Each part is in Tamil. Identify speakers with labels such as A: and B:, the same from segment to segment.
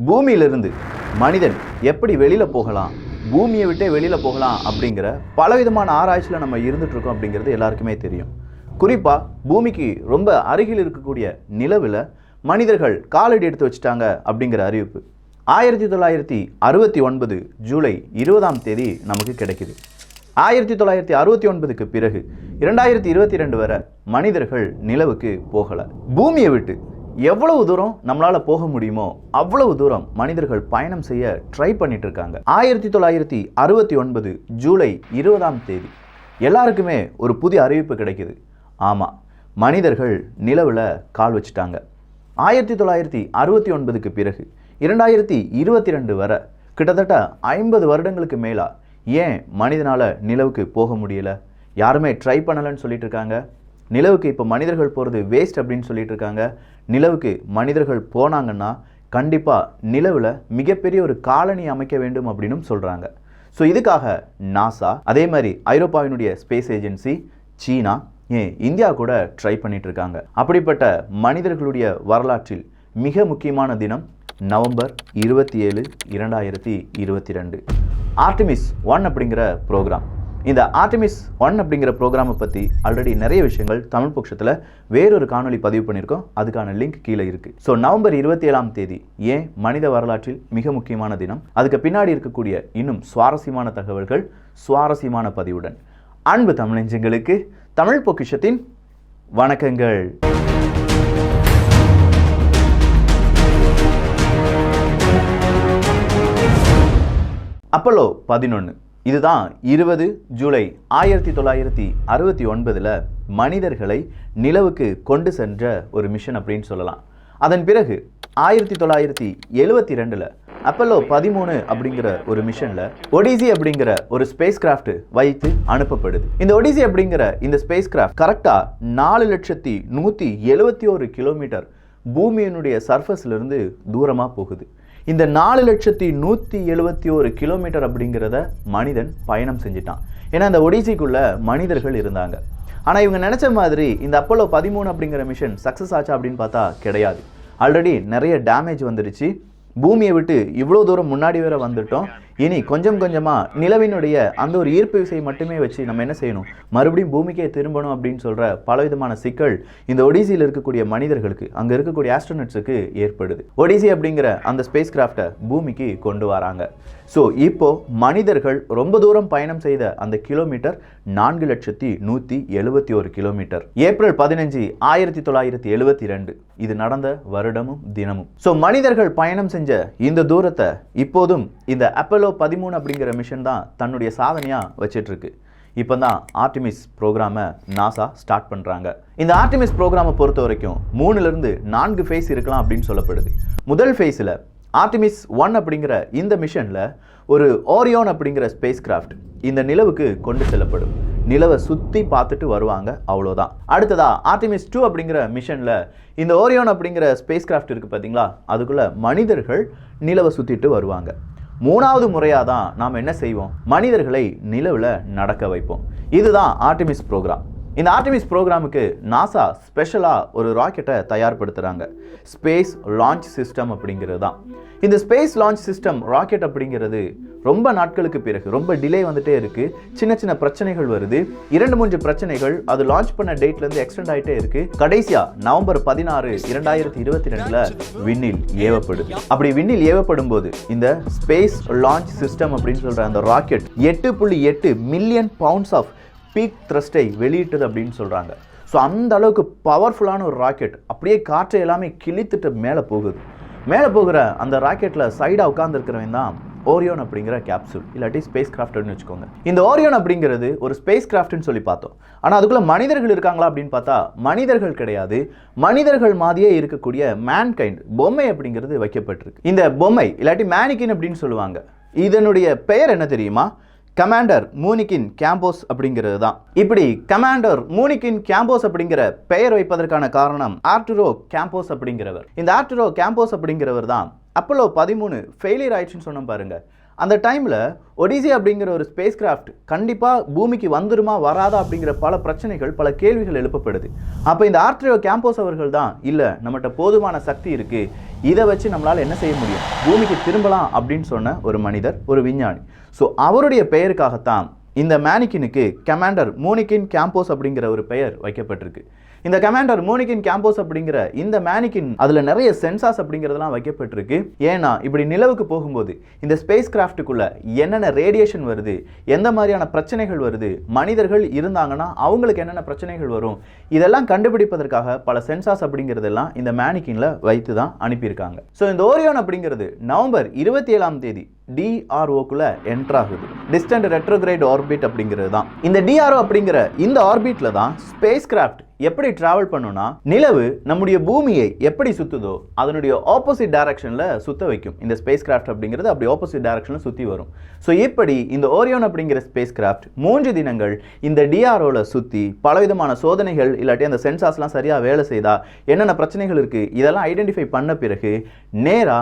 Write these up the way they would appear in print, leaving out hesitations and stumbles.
A: பூமியிலிருந்து மனிதன் எப்படி வெளியில் போகலாம், பூமியை விட்டே வெளியில் போகலாம் அப்படிங்கிற பலவிதமான ஆராய்ச்சியில் நம்ம இருந்துகிட்ருக்கோம் அப்படிங்கிறது எல்லாருக்குமே தெரியும். குறிப்பாக பூமிக்கு ரொம்ப அருகில் இருக்கக்கூடிய நிலவில் மனிதர்கள் காலடி எடுத்து வச்சுட்டாங்க அப்படிங்கிற அறிவிப்பு 1969 ஜூலை 20 நமக்கு கிடைக்குது. 1969க்கு பிறகு 2022 வரை மனிதர்கள் நிலவுக்கு போகலை. பூமியை விட்டு எவ்வளவு தூரம் நம்மளால் போக முடியுமோ அவ்வளவு தூரம் மனிதர்கள் பயணம் செய்ய ட்ரை பண்ணிட்டு இருக்காங்க. 1969 ஜூலை 20 எல்லாருக்குமே ஒரு புதிய அறிவிப்பு கிடைக்குது. ஆமாம், மனிதர்கள் நிலவில் கால் வச்சுட்டாங்க. 1969க்கு பிறகு 2022 வரை கிட்டத்தட்ட 50 வருடங்களுக்கு மேலா ஏன் மனிதனால் நிலவுக்கு போக முடியல? யாருமே ட்ரை பண்ணலைன்னு சொல்லிட்டு இருக்காங்க. நிலவுக்கு இப்போ மனிதர்கள் போகிறது வேஸ்ட் அப்படின்னு சொல்லிட்டு இருக்காங்க. நிலவுக்கு மனிதர்கள் போனாங்கன்னா கண்டிப்பாக நிலவில் மிகப்பெரிய ஒரு காலனி அமைக்க வேண்டும் அப்படின்னு சொல்கிறாங்க. ஸோ இதுக்காக நாசா, அதே மாதிரி ஐரோப்பாவினுடைய ஸ்பேஸ் ஏஜென்சி, சீனா, ஏன் இந்தியா கூட ட்ரை பண்ணிட்டு இருக்காங்க. அப்படிப்பட்ட மனிதர்களுடைய வரலாற்றில் மிக முக்கியமான தினம் நவம்பர் 27, 2022 ஆர்டெமிஸ் 1 அப்படிங்கிற ப்ரோக்ராம். இந்த ஆர்டெமிஸ் 1 அப்படிங்கிற ப்ரோக்ராமை பற்றி ஆல்ரெடி நிறைய விஷயங்கள் தமிழ் பட்சத்தில் வேறொரு காணொலி பதிவு பண்ணியிருக்கோம். அதுக்கான லிங்க் கீழே இருக்குது. ஸோ நவம்பர் 27 ஏன் மனித வரலாற்றில் மிக முக்கியமான தினம், அதுக்கு பின்னாடி இருக்கக்கூடிய இன்னும் சுவாரஸ்யமான தகவல்கள் சுவாரஸ்யமான பதிவுடன் அன்பு தமிழஞ்சங்களுக்கு தமிழ் பொக்கிஷத்தின் வணக்கங்கள். அப்போலோ 11 இதுதான் 20 ஜூலை 1969 மனிதர்களை நிலவுக்கு கொண்டு சென்ற ஒரு மிஷன் அப்படின்னு சொல்லலாம். அதன் பிறகு 1972 அப்போலோ 13 அப்படிங்கிற ஒரு மிஷனில் ஒடிசி அப்படிங்கிற ஒரு ஸ்பேஸ் கிராஃப்ட் வைத்து அனுப்பப்படுது. இந்த ஒடிசி அப்படிங்கிற இந்த ஸ்பேஸ் கிராஃப்ட் கரெக்டாக 4,171 கிலோமீட்டர் பூமியினுடைய சர்ஃபஸ்லேருந்து தூரமாக போகுது. இந்த 4,171 கிலோமீட்டர் அப்படிங்கிறத மனிதன் பயணம் செஞ்சிட்டான். ஏன்னா இந்த ஒடிசிக்குள்ள மனிதர்கள் இருந்தாங்க. ஆனால் இவங்க நினச்ச மாதிரி இந்த அப்போலோ 13 அப்படிங்கிற மிஷன் சக்ஸஸ் ஆச்சா அப்படின்னு பார்த்தா கிடையாது. ஆல்ரெடி நிறைய டேமேஜ் வந்துடுச்சு. பூமியை விட்டு இவ்வளோ தூரம் முன்னாடி வேற வந்துட்டோம். இனி கொஞ்சம் கொஞ்சமாக நிலவினுடைய அந்த ஒரு ஈர்ப்பு விசை மட்டுமே வச்சு நம்ம என்ன செய்யணும், மறுபடியும் பூமிக்கே திரும்பணும் அப்படின்னு சொல்கிற பலவிதமான சிக்கல் இந்த ஒடிசியில் இருக்கக்கூடிய மனிதர்களுக்கு, அங்கே இருக்கக்கூடிய ஆஸ்ட்ரோனட்ஸுக்கு ஏற்படுது. ஒடிசி அப்படிங்கிற அந்த ஸ்பேஸ் கிராஃப்டை பூமிக்கு கொண்டு வராங்க. ஸோ இப்போ மனிதர்கள் ரொம்ப தூரம் பயணம் செய்த அந்த கிலோமீட்டர் 4,171 கிலோமீட்டர். ஏப்ரல் 15, 1972 இது நடந்த வருடமும் தினமும். ஸோ மனிதர்கள் பயணம் செஞ்ச இந்த தூரத்தை இப்போதும் இந்த அப்போலோ 13 அப்படிங்கிற மிஷன் தான் தன்னுடைய சாதனையாக வச்சிட்டு இருக்கு. இப்போ தான் ஆர்டெமிஸ் ப்ரோக்ராமை நாசா ஸ்டார்ட் பண்ணுறாங்க. இந்த ஆர்டெமிஸ் ப்ரோக்ராமை பொறுத்த வரைக்கும் 3லிருந்து 4 ஃபேஸ் இருக்கலாம் அப்படின்னு சொல்லப்படுது. முதல் ஃபேஸில் ஆர்டெமிஸ் 1 அப்படிங்கிற இந்த மிஷனில் ஒரு ஓரியோன் அப்படிங்கிற ஸ்பேஸ் கிராஃப்ட் இந்த நிலவுக்கு கொண்டு செல்லப்படும். நிலவை சுற்றி பார்த்துட்டு வருவாங்க, அவ்வளோதான். அடுத்ததா ஆர்டெமிஸ் 2 அப்படிங்கிற மிஷனில் இந்த ஓரியோன் அப்படிங்கிற ஸ்பேஸ் கிராஃப்ட் இருக்குது பார்த்தீங்களா, அதுக்குள்ளே மனிதர்கள் நிலவை சுற்றிட்டு வருவாங்க. 3வது முறையாக தான் நாம் என்ன செய்வோம், மனிதர்களை நிலவில் நடக்க வைப்போம். இதுதான் ஆர்டெமிஸ் ப்ரோக்ராம். இந்த ஆர்டெமிஸ் ப்ரோக்ராமுக்கு நாசா ஸ்பெஷலாக ஒரு ராக்கெட்டை தயார்படுத்துகிறாங்க. ஸ்பேஸ் லான்ச் சிஸ்டம் அப்படிங்கிறது தான். இந்த ஸ்பேஸ் லான்ச் சிஸ்டம் ராக்கெட் அப்படிங்கிறது ரொம்ப நாட்களுக்கு பிறகு ரொம்ப டிலே வந்துட்டே இருக்குது. சின்ன சின்ன பிரச்சனைகள் வருது. 2-3 பிரச்சனைகள் அது லான்ச் பண்ண டேட்லேருந்து எக்ஸ்டெண்ட் ஆகிட்டே இருக்குது. கடைசியாக நவம்பர் 16, 2022 விண்ணில் ஏவப்படுது. அப்படி விண்ணில் ஏவப்படும் போது இந்த ஸ்பேஸ் லான்ச் சிஸ்டம் அப்படின்னு சொல்கிற அந்த rocket 8.8 million pounds of peak த்ரஸ்டை வெளியிட்டது அப்படின்னு சொல்கிறாங்க. ஸோ அந்த அளவுக்கு பவர்ஃபுல்லான ஒரு ராக்கெட் அப்படியே காற்றை எல்லாமே கிழித்துட்டு மேலே போகுது. மேலே போகிற அந்த ராக்கெட்டில் சைடாக உட்காந்துருக்கிறவன் தான் ஓரியோன் அப்படிங்கிற கேப்சூல், இல்லாட்டி ஸ்பேஸ் கிராஃப்ட்னு வச்சுக்கோங்க. இந்த ஓரியோன் அப்படிங்கிறது ஒரு ஸ்பேஸ் கிராஃப்ட்னு சொல்லி பார்த்தோம். ஆனால் அதுக்குள்ளே மனிதர்கள் இருக்காங்களா அப்படின்னு பார்த்தா மனிதர்கள் கிடையாது. மனிதர்கள் மாதிரியே இருக்கக்கூடிய மேன்கைண்ட் பொம்மை அப்படிங்கிறது வைக்கப்பட்டிருக்கு. இந்த பொம்மை இல்லாட்டி மேனிக்கின் அப்படின்னு சொல்லுவாங்க. இதனுடைய பெயர் என்ன தெரியுமா? கமாண்டர் மூனிகின் கேம்போஸ் அப்படிங்கிறது தான். இப்படி கமாண்டர் மூனிகின் கேம்போஸ் அப்படிங்கிற பெயர் வைப்பதற்கான காரணம் ஆர்டுரோ கேம்போஸ் அப்படிங்கிறவர். இந்த ஆர்டுரோ கேம்போஸ் அப்படிங்கிறவர் தான் அப்போலோ 13 ஃபெயிலியர் ஆயிடுச்சுன்னு சொன்னோம் பாருங்க. அந்த டைமில் ஒடிசி அப்படிங்கிற ஒரு ஸ்பேஸ் கிராஃப்ட் கண்டிப்பாக பூமிக்கு வந்துருமா வராதா அப்படிங்கிற பல பிரச்சனைகள், பல கேள்விகள் எழுப்பப்படுது. அப்போ இந்த ஆர்ட்ரியோ கேம்போஸ் அவர்கள் தான், இல்லை நம்மகிட்ட போதுமான சக்தி இருக்குது, இதை வச்சு நம்மளால் என்ன செய்ய முடியும், பூமிக்கு திரும்பலாம் அப்படின்னு சொன்ன ஒரு மனிதர், ஒரு விஞ்ஞானி. ஸோ அவருடைய பெயருக்காகத்தான் இந்த மேனிக்கினுக்கு கமாண்டர் மூனிகின் கேம்போஸ் அப்படிங்கிற ஒரு பெயர் வைக்கப்பட்டிருக்கு. இந்த கமாண்டர் மூனிகின் கேம்போஸ் அப்படிங்கிற இந்த மேனிக்கின் அதுல நிறைய சென்சார்ஸ் அப்படிங்கிறதெல்லாம் வைக்கப்பட்டிருக்கு. ஏன்னா இப்படி நிலவுக்கு போகும்போது இந்த ஸ்பேஸ் கிராஃப்ட்டுக்குள்ள என்னென்ன ரேடியேஷன் வருது, எந்த மாதிரியான பிரச்சனைகள் வருது, மனிதர்கள் இருந்தாங்கன்னா அவங்களுக்கு என்னென்ன பிரச்சனைகள் வரும், இதெல்லாம் கண்டுபிடிப்பதற்காக பல சென்சார்ஸ் அப்படிங்கிறதெல்லாம் இந்த மேனிக்கின்ல வைத்து தான் அனுப்பியிருக்காங்க. ஸோ இந்த ஓரியோன் அப்படிங்கிறது நவம்பர் 27ஆம் தேதி DROக்குள்ள என்டர் ஆகுது. டிஸ்டன்ட் ரெட்ரோகிரேட் ஆர்பிட் அப்படிங்கிறது தான். இந்த DRO அப்படிங்கிற இந்த ஆர்பிட்ல தான் ஸ்பேஸ் கிராஃப்ட் எப்படி டிராவல் பண்ணுனா, நிலவு நம்முடைய பூமியை எப்படி சுத்துதோ அதனுடைய ஆப்போசிட் டைரக்ஷன்ல சுத்த வைக்கும். இந்த ஸ்பேஸ் கிராஃப்ட் அப்படிங்கிறது அப்படி ஆப்போசிட் டைரக்ஷன்ல சுத்தி வரும். ஸோ இப்படி இந்த ஓரியோன் அப்படிங்கிற ஸ்பேஸ் கிராஃப்ட் 3 தினங்கள் இந்த DROல சுத்தி பலவிதமான சோதனைகள் இல்லாட்டி அந்த சென்சார்ஸ்லாம் சரியா வேலை செய்தா, என்னென்ன பிரச்சனைகள் இருக்கு இதெல்லாம் ஐடென்டிஃபை பண்ண பிறகு நேரா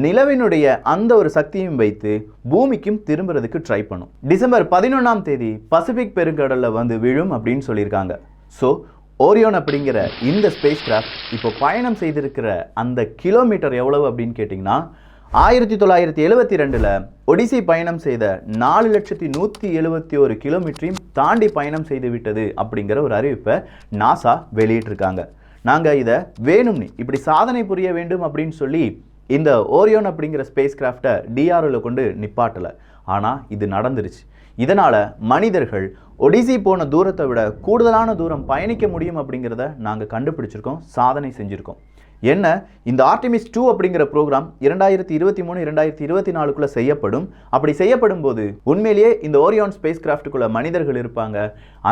A: நிலவினுடைய அந்த ஒரு சக்தியும் வைத்து பூமிக்கும் திரும்புறதுக்கு ட்ரை பண்ணும். டிசம்பர் 11ஆம் தேதி பசிபிக் பெருங்கடல்ல வந்து விழும் அப்படின்னு சொல்லியிருக்காங்க. ஸோ ஓரியோன் அப்படிங்கிற இந்த ஸ்பேஸ் கிராஃப்ட் இப்போ பயணம் செய்திருக்கிற அந்த கிலோமீட்டர் எவ்வளவு அப்படின்னு கேட்டிங்கன்னா 1972 ஒடிசி பயணம் செய்த 4,171 கிலோமீட்டரையும் தாண்டி பயணம் செய்து விட்டது அப்படிங்கிற ஒரு அறிவிப்பை நாசா வெளியிட்டிருக்காங்க. நாங்கள் இதை வேணும்னு இப்படி சாதனை புரிய வேண்டும் அப்படின்னு சொல்லி இந்த ஓரியோன் அப்படிங்கிற ஸ்பேஸ் கிராஃப்டை DROல கொண்டு நிப்பாட்டலை. ஆனால் இது நடந்துருச்சு. இதனால் மனிதர்கள் ஒடிசி போன தூரத்தை விட கூடுதலான தூரம் பயணிக்க முடியும் அப்படிங்கிறத நாங்கள் கண்டுபிடிச்சிருக்கோம், சாதனை செஞ்சுருக்கோம். என்ன, இந்த ஆர்டிமிஸ் 2 அப்படிங்கிற ப்ரோக்ராம் 2023-2024க்குள்ள செய்யப்படும். அப்படி செய்யப்படும் போது உண்மையிலேயே இந்த ஓரியோன் ஸ்பேஸ் கிராஃப்ட்டுக்குள்ள மனிதர்கள் இருப்பாங்க.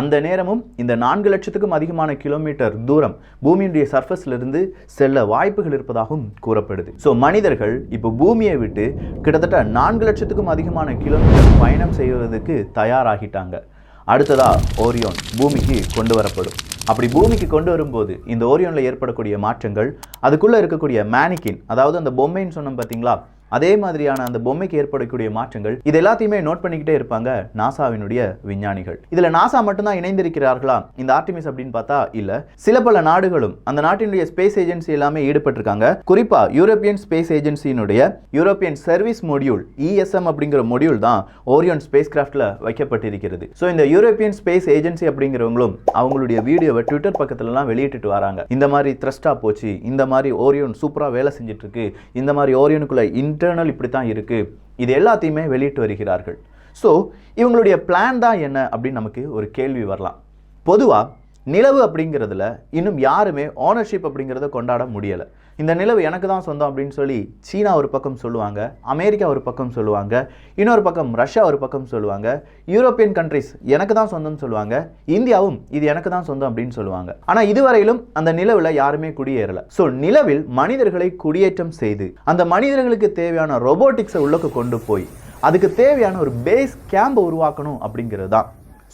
A: அந்த நேரமும் இந்த 4 லட்சத்துக்கும் அதிகமான கிலோமீட்டர் தூரம் பூமியுடைய சர்ஃபஸ்ல இருந்து செல்ல வாய்ப்புகள் இருப்பதாகவும் கூறப்படுது. ஸோ மனிதர்கள் இப்போ பூமியை விட்டு கிட்டத்தட்ட 4 லட்சத்துக்கும் அதிகமான கிலோமீட்டர் பயணம் செய்வதற்கு தயாராகிட்டாங்க. அடுத்ததா ஓரியோன் பூமிக்கு கொண்டு வரப்படும். அப்படி பூமிக்கு கொண்டு வரும்போது இந்த ஓரியோனில் ஏற்படக்கூடிய மாற்றங்கள், அதுக்குள்ளே இருக்கக்கூடிய மேனிக்கின், அதாவது அந்த பொம்மைன்னு சொன்னோம் பார்த்தீங்களா, அதே மாதிரியான அந்த பொம்மைக்கு ஏற்படக்கூடிய மாற்றங்கள், இது எல்லாத்தையுமே நோட் பண்ணிக்கிட்டே இருப்பாங்க நாசாவினுடைய விஞ்ஞானிகள். இதில் நாசா மட்டும்தான் இணைந்திருக்கிறார்களா இந்த ஆர்டிமிஸ் அப்படின்னு பார்த்தா இல்லை. சில பல நாடுகளும் அந்த நாட்டினுடைய ஸ்பேஸ் ஏஜென்சி எல்லாமே ஈடுபட்டிருக்காங்க. குறிப்பாக யூரோப்பியன் ஸ்பேஸ் ஏஜென்சியினுடைய யூரோப்பியன் சர்வீஸ் மொடியூல் ESM அப்படிங்கிற மொடியூல் தான் ஓரியோன் ஸ்பேஸ் கிராஃப்டில் வைக்கப்பட்டிருக்கிறது. ஸோ இந்த யூரோப்பியன் ஸ்பேஸ் ஏஜென்சி அப்படிங்கிறவங்களும் அவங்களுடைய வீடியோவை ட்விட்டர் பக்கத்துலலாம் வெளியிட்டு வராங்க. இந்த மாதிரி த்ரஸ்டா போச்சு, இந்த மாதிரி ஓரியோன் சூப்பராக வேலை செஞ்சுட்டு இருக்கு, இந்த மாதிரி ஓரியோனுக்குள்ள இன்டர்னல் இப்படி தான் இருக்கு, இது எல்லாத்தையுமே வெளியிட்டு வருகிறார்கள். ஸோ இவங்களுடைய பிளான் தான் என்ன அப்படின்னு நமக்கு ஒரு கேள்வி வரலாம். பொதுவாக நிலவு அப்படிங்கிறதுல இன்னும் யாருமே ஓனர்ஷிப் அப்படிங்கிறத கொண்டாட முடியலை. இந்த நிலவு எனக்கு தான் சொந்தம் அப்படின்னு சொல்லி சீனா ஒரு பக்கம் சொல்லுவாங்க, அமெரிக்கா ஒரு பக்கம் சொல்லுவாங்க, இன்னொரு பக்கம் ரஷ்யா ஒரு பக்கம் சொல்லுவாங்க, யூரோப்பியன் கண்ட்ரிஸ் எனக்கு தான் சொந்தம்னு சொல்லுவாங்க, இந்தியாவும் இது எனக்கு தான் சொந்தம் அப்படின்னு சொல்லுவாங்க. ஆனால் இதுவரையிலும் அந்த நிலவில் யாருமே குடியேறலை. ஸோ நிலவில் மனிதர்களை குடியேற்றம் செய்து அந்த மனிதர்களுக்கு தேவையான ரோபோட்டிக்ஸை உள்ளுக்கு கொண்டு போய் அதுக்கு தேவையான ஒரு பேஸ் கேம்பை உருவாக்கணும் அப்படிங்கிறது தான்.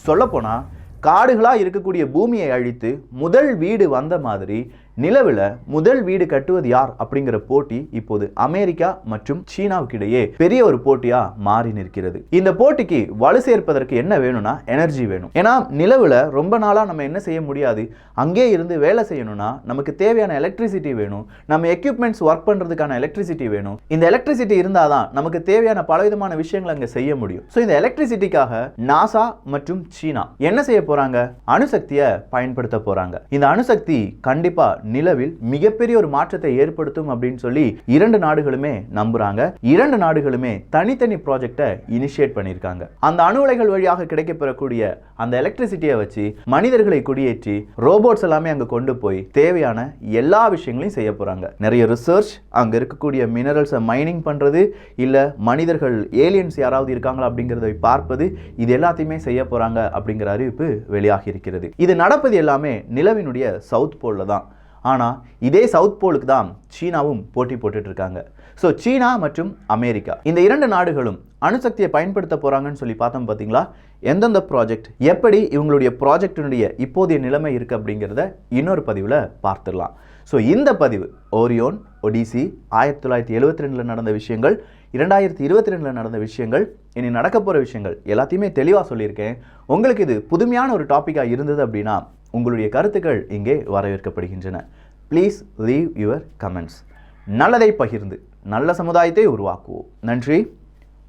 A: சொல்லப்போனால் காடுகளாக இருக்கக்கூடிய பூமியை அழித்து முதல் வீடு வந்த மாதிரி நிலவில் முதல் வீடு கட்டுவது யார் அப்படிங்கிற போட்டி இப்போது அமெரிக்கா மற்றும் சீனாவுக்கு இடையே பெரிய ஒரு போட்டியா மாறி நிற்கிறது. இந்த போட்டிக்கு வலு சேர்ப்பதற்கு என்ன வேணும்னா எனர்ஜி வேணும். ஏன்னா நிலவில் ரொம்ப நாளாக நம்ம என்ன செய்ய முடியாது, அங்கே இருந்து வேலை செய்யணும்னா நமக்கு தேவையான எலக்ட்ரிசிட்டி வேணும், நம்ம எக்யூப்மெண்ட்ஸ் ஒர்க் பண்ணுறதுக்கான எலக்ட்ரிசிட்டி வேணும். இந்த எலக்ட்ரிசிட்டி இருந்தால் தான் நமக்கு தேவையான பலவிதமான விஷயங்களை அங்கே செய்ய முடியும். ஸோ இந்த எலக்ட்ரிசிட்டிக்காக நாசா மற்றும் சீனா என்ன செய்ய போறாங்க, அணுசக்தியை பயன்படுத்த போறாங்க. இந்த அணுசக்தி கண்டிப்பா நிலவில் மிகப்பெரிய ஒரு மாற்றத்தை ஏற்படுத்தும் அப்படின்னு சொல்லி 2 நாடுகளுமே நம்புறாங்க. 2 நாடுகளுமே தனித்தனி ப்ராஜெக்டை இனிஷியேட் பண்ணியிருக்காங்க. அந்த அணு உலைகள் வழியாக கிடைக்கப்பெறக்கூடிய அந்த எலக்ட்ரிசிட்டியை வச்சு மனிதர்களை குடியேற்றி ரோபோட்ஸ் எல்லாமே அங்க கொண்டு போய் தேவையான எல்லா விஷயங்களையும் செய்ய போறாங்க. நிறைய ரிசர்ச், அங்க இருக்கக்கூடிய மினரல்ஸை மைனிங் பண்றது, இல்ல மனிதர்கள் ஏலியன்ஸ் யாராவது இருக்காங்களா அப்படிங்கிறத பார்ப்பது, இது எல்லாத்தையுமே செய்ய போறாங்க அப்படிங்கிற அறிவிப்பு வெளியாகி இருக்கிறது. இது நடப்பது எல்லாமே நிலவினுடைய சவுத் போல்ல தான். ஆனால் இதே சவுத் போலுக்கு தான் சீனாவும் போட்டி போட்டுட்டு இருக்காங்க. ஸோ சீனா மற்றும் அமெரிக்கா இந்த 2 நாடுகளும் அணுசக்தியை பயன்படுத்த போகிறாங்கன்னு சொல்லி பார்த்தோம் பார்த்தீங்களா. எந்தெந்த ப்ராஜெக்ட், எப்படி இவங்களுடைய ப்ராஜெக்டினுடைய இப்போதைய நிலைமை இருக்குது அப்படிங்கிறத இன்னொரு பதிவில் பார்த்துடலாம். ஸோ இந்த பதிவு ஓரியோன், ஒடிசி, 1972 நடந்த விஷயங்கள், 2022 நடந்த விஷயங்கள், இனி நடக்க போகிற விஷயங்கள் எல்லாத்தையுமே தெளிவாக சொல்லியிருக்கேன். உங்களுக்கு இது புதுமையான ஒரு டாப்பிக்காக இருந்தது அப்படின்னா உங்களுடைய கருத்துக்கள் இங்கே வரவேற்கப்படுகின்றன. Please leave your comments. நல்லதை பகிர்ந்து நல்ல சமுதாயத்தை உருவாக்குவோம். நன்றி,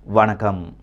A: வணக்கம்.